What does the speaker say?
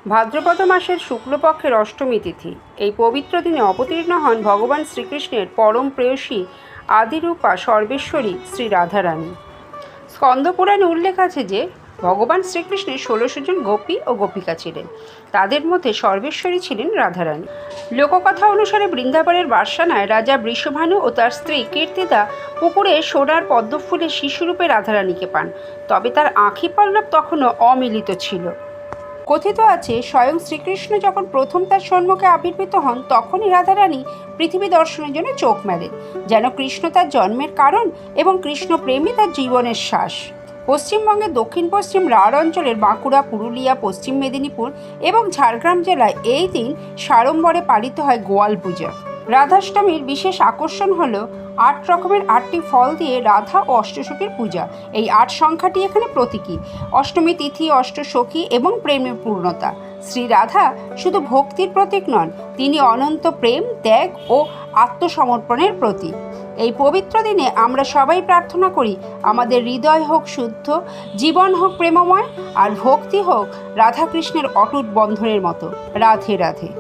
ভাদ্রপদ মাসের শুক্লপক্ষের অষ্টমী তিথি। এই পবিত্র দিনে অবতীর্ণ হন ভগবান শ্রীকৃষ্ণের পরম প্রেয়সী আদিরূপা সর্বেশ্বরী শ্রী রাধারানী। স্কন্দপুরাণে উল্লেখ আছে যে ভগবান শ্রীকৃষ্ণের ১৬০০ জন গোপী ও গোপিকা ছিলেন। তাদের মধ্যে সর্বেশ্বরী ছিলেন রাধারানী। লোককথা অনুসারে বৃন্দাবনের বার্সানায় রাজা বৃষভানু ও তার স্ত্রী কীর্তিদা পুকুরে সোনার পদ্মফুলে শিশুরূপে রাধারানীকে পান, তবে তার আঁখি পল্লব তখনও অমিলিত ছিল। কথিত আছে, স্বয়ং শ্রীকৃষ্ণ যখন প্রথম তার সম্মুখে আবির্ভূত হন তখনই রাধারানী পৃথিবী দর্শনের জন্য চোখ মেলেন, যেন কৃষ্ণ তার জন্মের কারণ এবং কৃষ্ণ প্রেমই তার জীবনের শ্বাস। পশ্চিমবঙ্গের দক্ষিণ পশ্চিম রাঢ় অঞ্চলের বাঁকুড়া, পুরুলিয়া, পশ্চিম মেদিনীপুর এবং ঝাড়গ্রাম জেলায় এই দিন সাড়ম্বরে পালিত হয় গোয়াল পূজা। রাধাষ্টমীর বিশেষ আকর্ষণ হল ৮ রকমের ৮টি ফল দিয়ে রাধা ও অষ্টসখীর পূজা। এই ৮ সংখ্যাটি এখানে প্রতীকী। অষ্টমী তিথি, অষ্টসখী এবং প্রেমের পূর্ণতা। শ্রী রাধা শুধু ভক্তির প্রতীক নন, তিনি অনন্ত প্রেম, ত্যাগ ও আত্মসমর্পণের প্রতীক। এই পবিত্র দিনে আমরা সবাই প্রার্থনা করি, আমাদের হৃদয় হোক শুদ্ধ, জীবন হোক প্রেমময়, আর ভক্তি হোক রাধাকৃষ্ণের অটুট বন্ধনের মতো। রাধে রাধে।